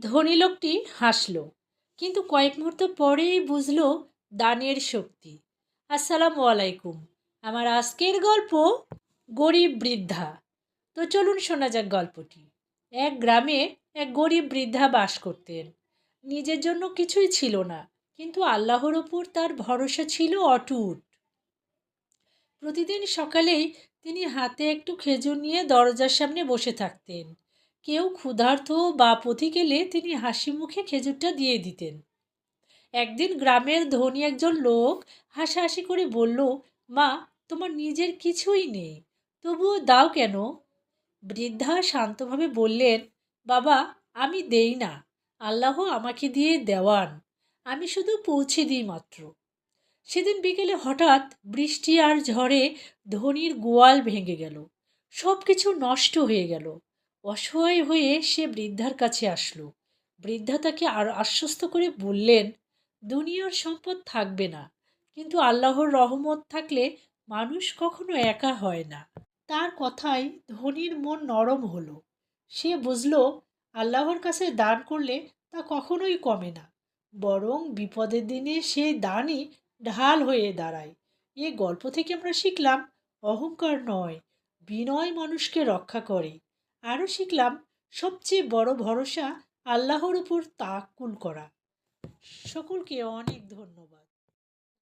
ধনী লোকটি হাসল, কিন্তু কয়েক মুহূর্ত পরেই বুঝল দানের শক্তি। আসসালামু আলাইকুম। আমার আজকের গল্প গরিব বৃদ্ধা। তো চলুন শোনা যাক গল্পটি। এক গ্রামে এক গরিব বৃদ্ধা বাস করতেন। নিজের জন্য কিছুই ছিল না, কিন্তু আল্লাহর ওপর তার ভরসা ছিল অটুট। প্রতিদিন সকালেই তিনি হাতে একটু খেজুর নিয়ে দরজার সামনে বসে থাকতেন। কেউ ক্ষুধার্ত বা পথিক এলে তিনি হাসি মুখে খেজুরটা দিয়ে দিতেন। একদিন গ্রামের ধনী একজন লোক হাসাহাসি করে বলল, মা, তোমার নিজের কিছুই নেই, তবুও দাও কেন? বৃদ্ধা শান্তভাবে বললেন, বাবা, আমি দেই না, আল্লাহ আমাকে দিয়ে দেওয়ান, আমি শুধু পৌঁছে দিই মাত্র। সেদিন বিকেলে হঠাৎ বৃষ্টি আর ঝড়ে ধনির গোয়াল ভেঙে গেল। সব কিছু নষ্ট হয়ে গেল। অসহায় হয়ে সে বৃদ্ধার কাছে আসলো। বৃদ্ধা তাকে আর আশ্বস্ত করে বললেন, দুনিয়ার সম্পদ থাকবে না, কিন্তু আল্লাহর রহমত থাকলে মানুষ কখনো একা হয় না। তার কথায় ধনির মন নরম হলো। সে বুঝল, আল্লাহর কাছে দান করলে তা কখনোই কমে না, বরং বিপদের দিনে সেই দানই ঢাল হয়ে দাঁড়ায়। এ গল্প থেকে আমরা শিখলাম, অহংকার নয়, বিনয় মানুষকে রক্ষা করে। আরও শিখলাম, সবচেয়ে বড় ভরসা আল্লাহর উপর তাওয়াক্কুল করা। সকলকে অনেক ধন্যবাদ।